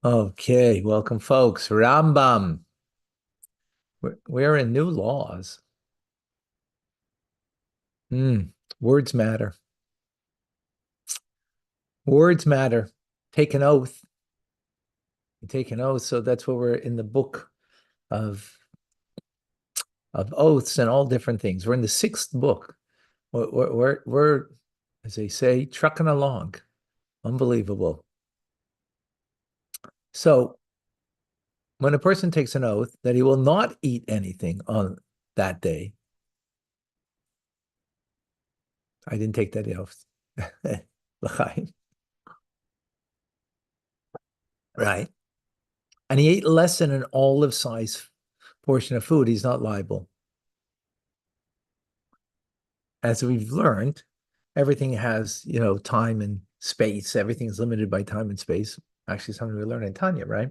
Okay, welcome, folks. Rambam. We're in new laws. Hmm. Words matter. Words matter. Take an oath. You take an oath. So that's what we're in the book of of oaths and all different things. We're in the sixth book. We're as they say, trucking along. Unbelievable. So when a person takes an oath that he will not eat anything on that day, I didn't take that oath. Right. And he ate less than an olive size portion of food, he's not liable. As we've learned, everything has, time and space. Everything is limited by time and space. Actually, something we learned in Tanya, right?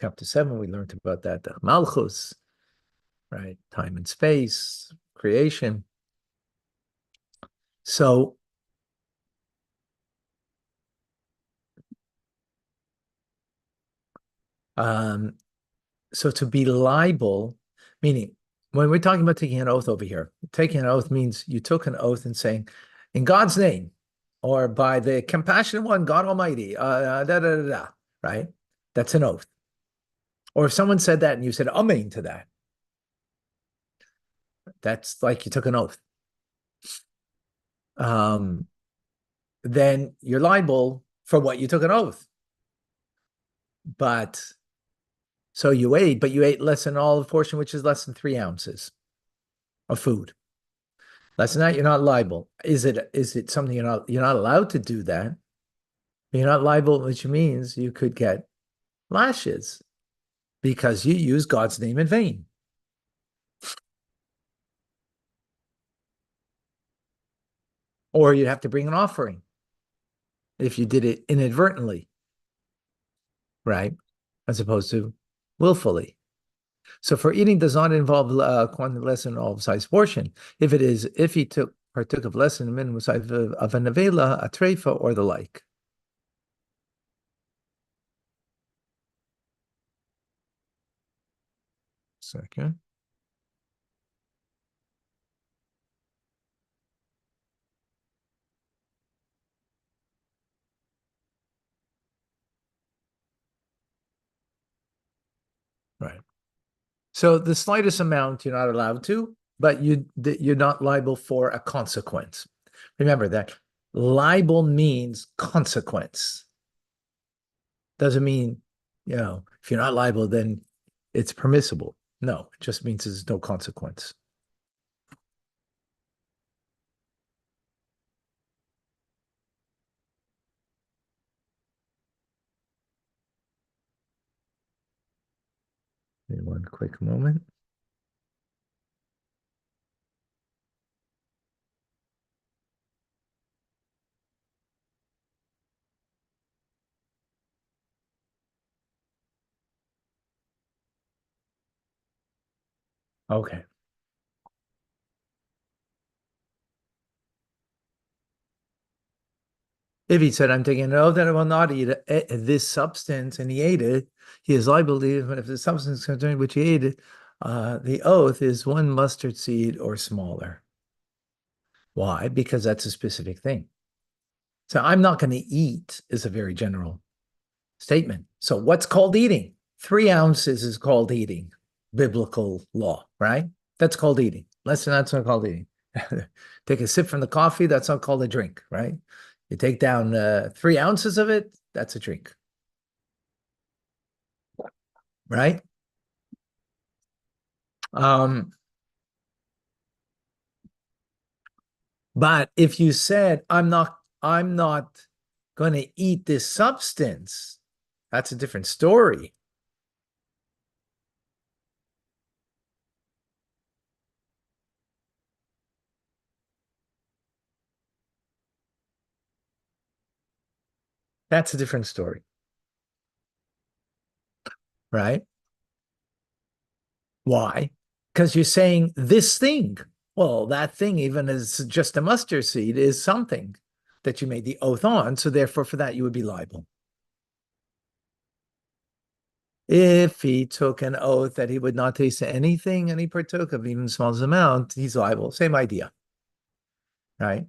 Chapter 7, we learned about that. The Malchus, right? Time and space, creation. So, um, so to be liable, meaning when we're talking about taking an oath over here, taking an oath means you took an oath and saying, in God's name, or by the compassionate one, God Almighty, right? That's an oath. Or if someone said that and you said amen to that, that's like you took an oath. Um, then you're liable for what you took an oath. But so but you ate less than all the portion, which is less than 3 ounces of food. Less than that, you're not liable. Is it something you're not allowed to do that? You're not liable, which means you could get lashes because you use God's name in vain. Or you'd have to bring an offering if you did it inadvertently, right? As opposed to willfully. So for eating does not involve quantity less than all size portion. If he partook of less than the minimum size of a nevela, a treifa, or the like. Second. Right. So the slightest amount you're not allowed to, but you're not liable for a consequence. Remember that liable means consequence. Doesn't mean, if you're not liable, then it's permissible. No, it just means there's no consequence. One quick moment. Okay. If he said, I'm taking an oath that I will not eat this substance, and he ate it, he is liable, even if the substance concerning which he ate it, the oath is one mustard seed or smaller. Why? Because that's a specific thing. So I'm not going to eat is a very general statement. So what's called eating? 3 ounces is called eating, biblical law, right? That's called eating. Less than that's not called eating. Take a sip from the coffee, that's not called a drink, right? You take down 3 ounces of it, that's a drink, right? Um, but if you said, I'm not going to eat this substance, that's a different story. That's a different story, right? Why? Because you're saying this thing. Well, that thing, even as just a mustard seed, is something that you made the oath on. So therefore, for that, you would be liable. If he took an oath that he would not taste anything and he partook of even the smallest amount, he's liable. Same idea, right?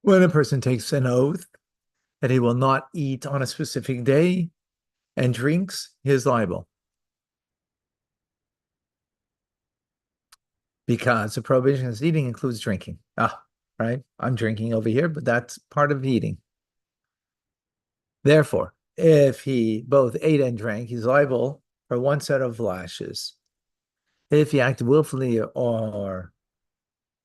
When a person takes an oath that he will not eat on a specific day and drinks, he is liable because the prohibition against eating includes drinking. Right? I'm drinking over here, but that's part of eating. Therefore, if he both ate and drank, he's liable for one set of lashes. If he acted willfully or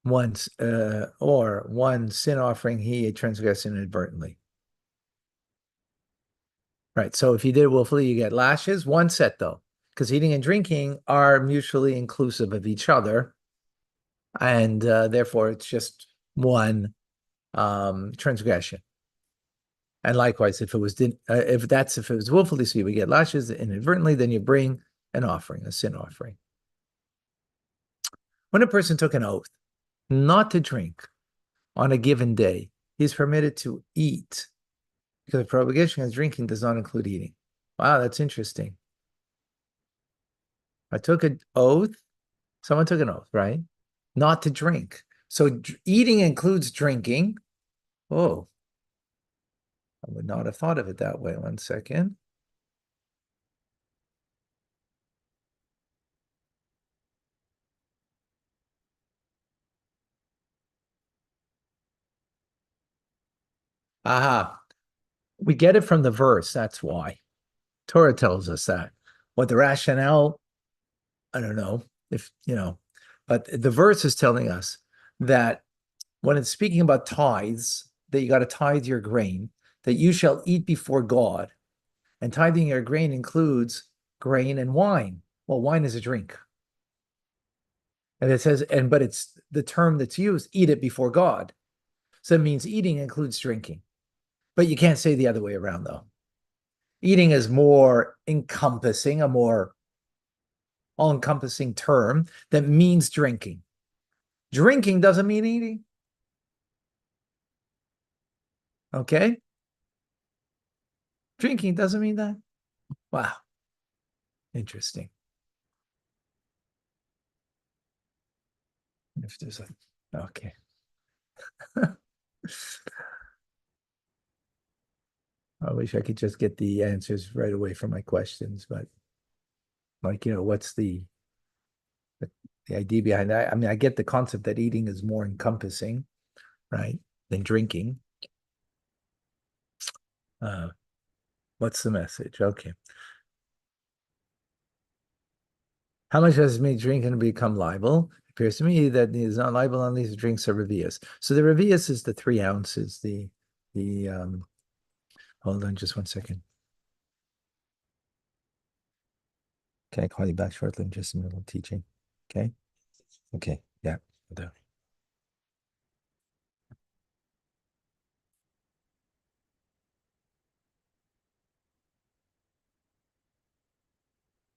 one sin offering, he transgressed inadvertently. Right. So if you did it willfully, you get lashes. One set though, because eating and drinking are mutually inclusive of each other, and therefore it's just one transgression. And likewise, if it was if it was willfully, so you would get lashes. Inadvertently, then you bring an offering, a sin offering. When a person took an oath not to drink on a given day, he's permitted to eat because the prohibition against drinking does not include eating. Wow, that's interesting. I took an oath. Someone took an oath, right? Not to drink. So eating includes drinking. Oh, I would not have thought of it that way. One second. Aha. We get it from the verse. That's why. Torah tells us that. What the rationale, I don't know if, but the verse is telling us that when it's speaking about tithes, that you got to tithe your grain, that you shall eat before God. And tithing your grain includes grain and wine. Well, wine is a drink. And it says, but it's the term that's used, eat it before God. So it means eating includes drinking. But you can't say the other way around, though. Eating is more encompassing, a more all-encompassing term that means drinking. Drinking doesn't mean eating. Okay? Drinking doesn't mean that. Wow. Interesting. If there's okay. I wish I could just get the answers right away from my questions, but what's the idea behind that? I mean, I get the concept that eating is more encompassing, right, than drinking. What's the message? Okay. How much does it mean drinking to become liable? It appears to me that he is not liable unless he drinks a revius. So the revius is the 3 ounces. Hold on just one second. Can I call you back shortly? I'm just in the middle of teaching. Okay. Okay. Yeah.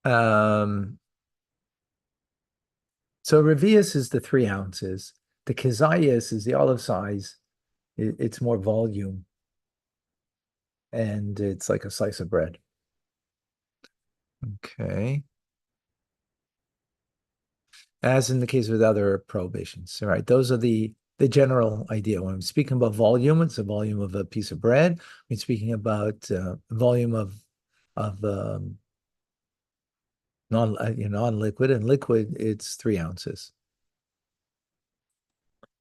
Um, so revius is the 3 ounces. The kezias is the olive size. It's more volume, and it's like a slice of bread. Okay. As in the case with other prohibitions, all right? Those are the general idea. When I'm speaking about volume, it's the volume of a piece of bread. When speaking about volume of non-liquid and liquid, it's 3 ounces.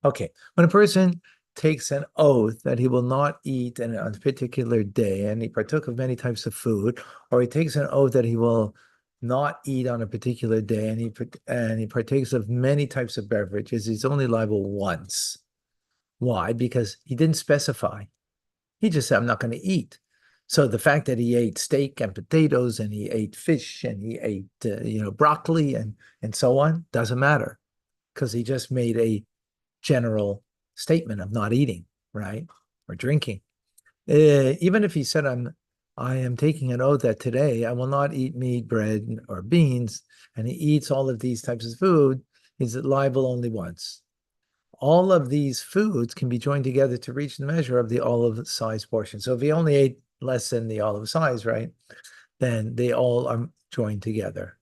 Okay. When a person takes an oath that he will not eat on a particular day, and he partook of many types of food, or he takes an oath that he will not eat on a particular day, and he partakes of many types of beverages, he's only liable once. Why? Because he didn't specify. He just said, I'm not going to eat. So the fact that he ate steak and potatoes and he ate fish and he ate broccoli and so on doesn't matter because he just made a general statement of not eating, right? Or drinking. Even if he said, I am taking an oath that today I will not eat meat, bread, or beans, and he eats all of these types of food, he's liable only once. all of these foods can be joined together to reach the measure of the olive size portion. So if he only ate less than the olive size, right, then they all are joined together.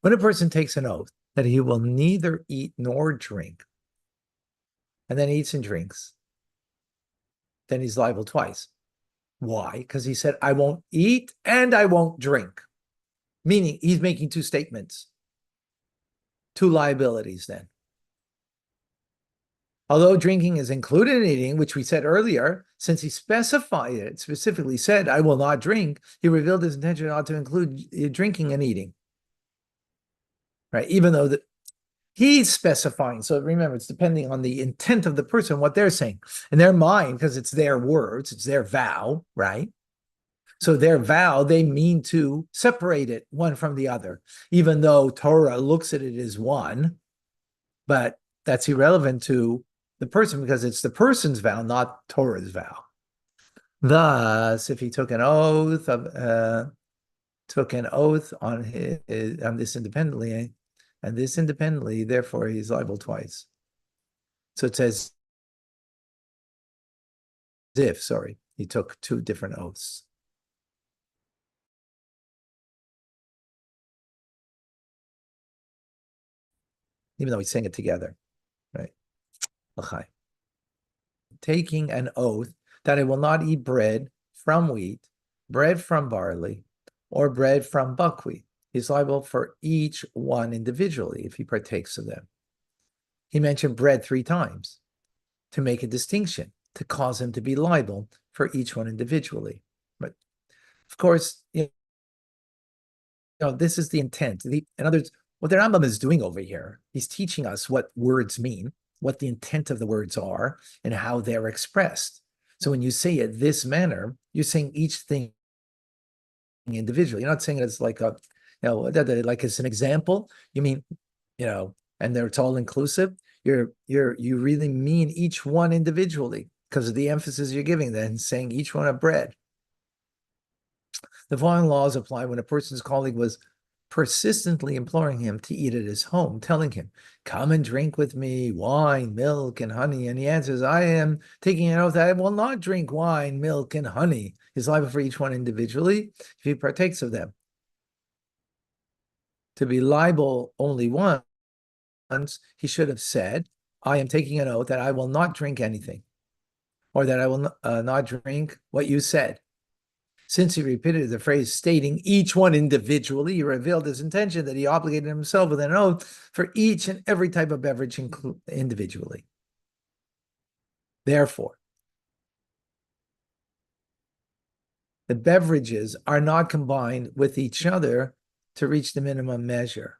When a person takes an oath that he will neither eat nor drink, and then eats and drinks, then he's liable twice. Why? Because he said, I won't eat and I won't drink. Meaning he's making two statements, two liabilities then. Although drinking is included in eating, which we said earlier, since he specified it, specifically said, I will not drink, he revealed his intention not to include drinking and eating. Right? Even though he's specifying. So remember, it's depending on the intent of the person, what they're saying. In their mind, because it's their words, it's their vow, right? So their vow, they mean to separate it one from the other, even though Torah looks at it as one, but that's irrelevant to the person because it's the person's vow, not Torah's vow. Thus, if he took an oath on this independently, and this independently, therefore he's liable twice. So it says if, he took two different oaths. Even though he's saying it together, right? Okay. Taking an oath that I will not eat bread from wheat, bread from barley, or bread from buckwheat. He's liable for each one individually if he partakes of them. He mentioned bread 3 times to make a distinction, to cause him to be liable for each one individually. But of course, this is the intent. In other words, what the Rambam is doing over here, he's teaching us what words mean, what the intent of the words are, and how they're expressed. So when you say it this manner, you're saying each thing individually. You're not saying it as like like as an example. You mean, and it's all inclusive. You really mean each one individually because of the emphasis you're giving. Then saying each one of bread. The following laws apply when a person's colleague was persistently imploring him to eat at his home, telling him, come and drink with me wine, milk, and honey. And he answers, I am taking an oath that I will not drink wine, milk, and honey. He's liable for each one individually if he partakes of them. To be liable only once, he should have said, I am taking an oath that I will not drink anything, or that I will not drink what you said. Since he repeated the phrase stating each one individually, he revealed his intention that he obligated himself with an oath for each and every type of beverage individually. Therefore, the beverages are not combined with each other to reach the minimum measure.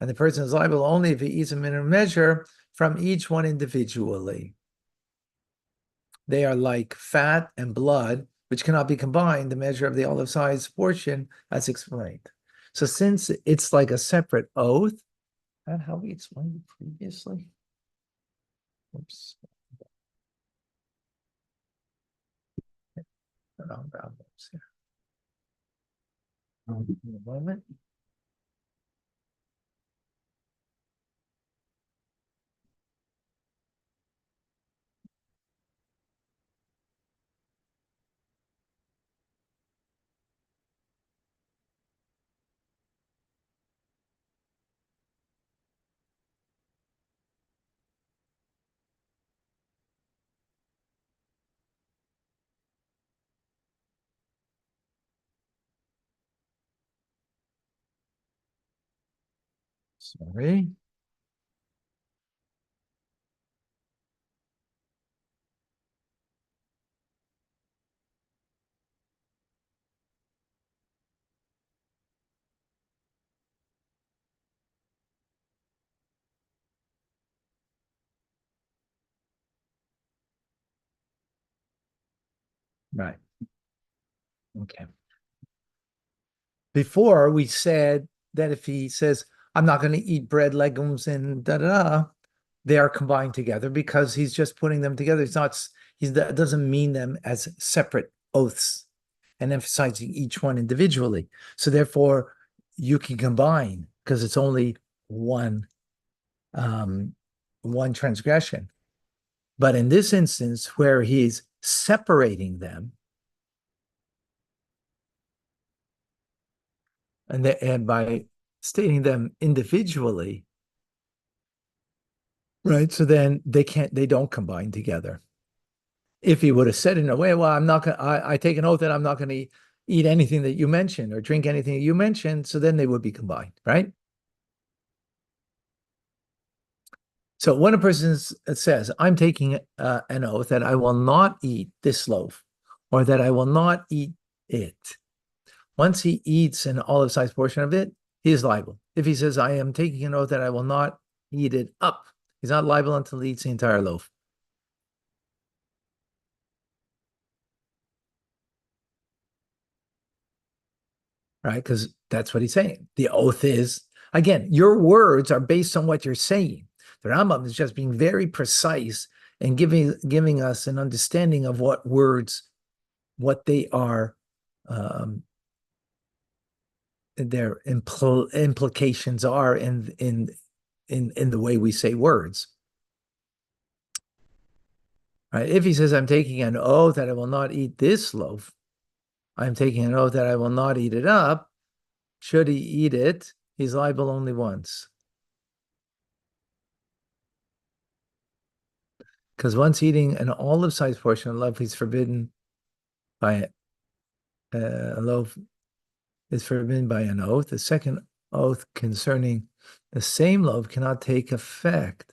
And the person is liable only if he eats a minimum measure from each one individually. They are like fat and blood, which cannot be combined, the measure of the olive size portion, as explained. So since it's like a separate oath, and how we explained it previously. Oops. Wrong problems here. In a moment. Sorry. Right. Okay. Before we said that if he says, I'm not going to eat bread, legumes, and da-da-da, they are combined together because he's just putting them together. That doesn't mean them as separate oaths and emphasizing each one individually. So therefore, you can combine because it's only one um, one transgression. But in this instance, where he's separating them, and by stating them individually, right? So then they don't combine together. If he would have said in a way, well, I'm not going to, I take an oath that I'm not going to eat anything that you mentioned or drink anything that you mentioned, so then they would be combined, right? So when a person says, I'm taking an oath that I will not eat this loaf or that I will not eat it, once he eats an olive-sized portion of it, he is liable. If he says, I am taking an oath that I will not eat it up, he's not liable until he eats the entire loaf. Right? Because that's what he's saying. The oath is, again, your words are based on what you're saying. The Rambam is just being very precise and giving us an understanding of what words, what they are, their implications are in the way we say words. Right? If he says, I'm taking an oath that I will not eat this loaf, I'm taking an oath that I will not eat it up, should he eat it, he's liable only once. Because once eating an olive-sized portion of loaf, he's forbidden by a loaf is forbidden by an oath. The second oath concerning the same loaf cannot take effect.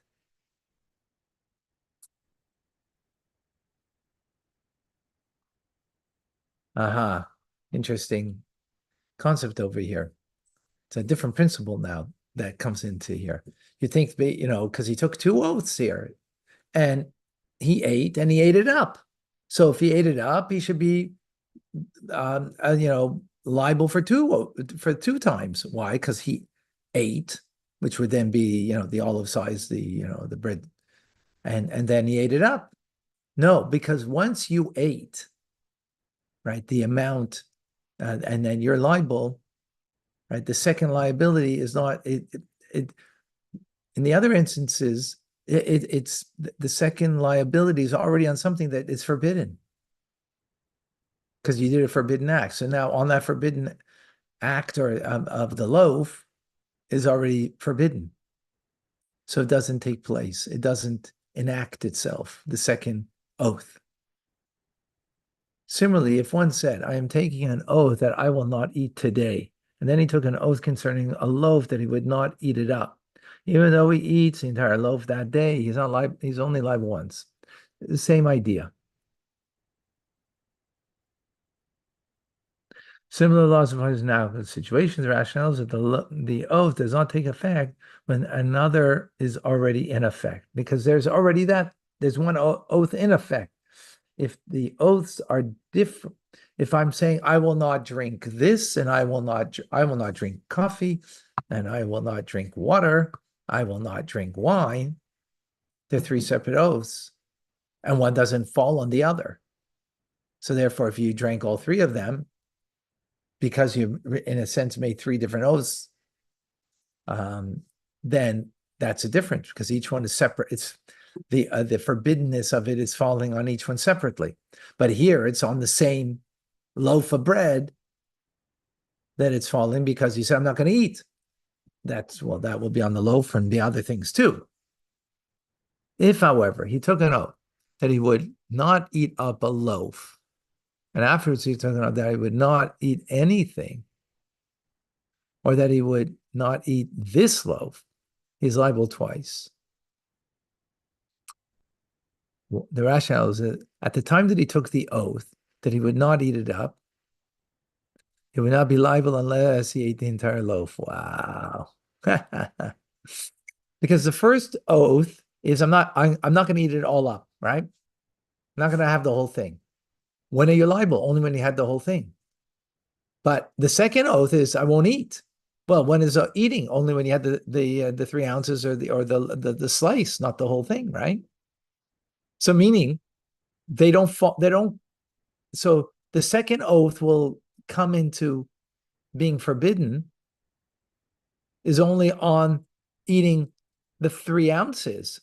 Aha, interesting concept over here. It's a different principle now that comes into here. You think, because he took two oaths here, and he ate it up. So if he ate it up, he should be, liable for two times. Why? Because he ate, which would then be, the olive size, the bread, and then he ate it up. No, because once you ate, right, the amount, and then you're liable, right? The second liability is not it. In the other instances, it's the second liability is already on something that is forbidden because you did a forbidden act. So now on that forbidden act or of the loaf is already forbidden. So it doesn't take place. It doesn't enact itself, the second oath. Similarly, if one said, I am taking an oath that I will not eat today, and then he took an oath concerning a loaf that he would not eat it up, even though he eats the entire loaf that day, he's not liable, he's only liable once. The same idea. Similar laws apply now in situations, rationales that the oath does not take effect when another is already in effect, because there's one oath in effect. If the oaths are different, if I'm saying I will not drink this, and I will not drink coffee, and I will not drink water, I will not drink wine, they're three separate oaths, and one doesn't fall on the other. So therefore, if you drank all three of them, because you, in a sense, made three different oaths, then that's a difference because each one is separate. It's the forbiddenness of it is falling on each one separately. But here it's on the same loaf of bread that it's falling because you said, I'm not going to eat. That will be on the loaf and the other things too. If, however, he took an oath that he would not eat up a loaf, and afterwards he took an oath that he would not eat anything, or that he would not eat this loaf, he's liable twice. The rationale is that at the time that he took the oath that he would not eat it up, he would not be liable unless he ate the entire loaf. Wow. Because the first oath is I'm not going to eat it all up, right? I'm not going to have the whole thing. When are you liable? Only when you had the whole thing. But the second oath is I won't eat. Well, when is eating? Only when you had the 3 ounces or the slice, not the whole thing, right? So meaning they don't fall, they don't. So the second oath will come into being forbidden is only on eating the 3 ounces,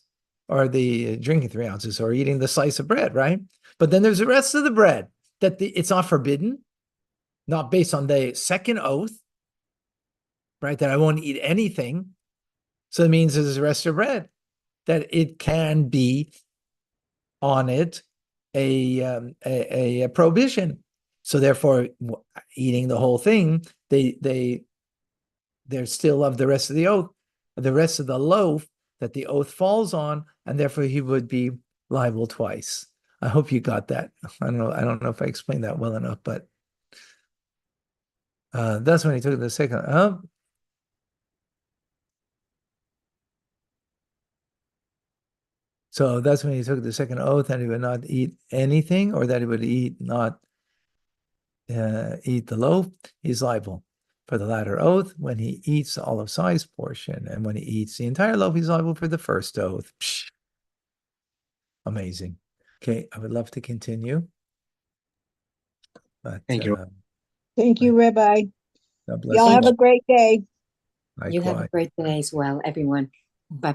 or the drinking 3 ounces, or eating the slice of bread, right? But then there's the rest of the bread that it's not forbidden, not based on the second oath, right? That I won't eat anything. So it means there's the rest of bread that it can be on it a prohibition. So therefore, eating the whole thing, they're still of the rest of the oath, the rest of the loaf that the oath falls on, and therefore he would be liable twice. I hope you got that. I don't know if I explained that well enough, but that's when he took the second. So that's when he took the second oath, that he would not eat anything, or that he would not eat the loaf. He's liable for the latter oath when he eats the olive-sized portion, and when he eats the entire loaf, he's liable for the first oath. Psh, amazing. Okay, I would love to continue, but Thank you. Thank you, Rabbi. God bless Y'all you. have a great day. You have a Likewise. great day as well, everyone.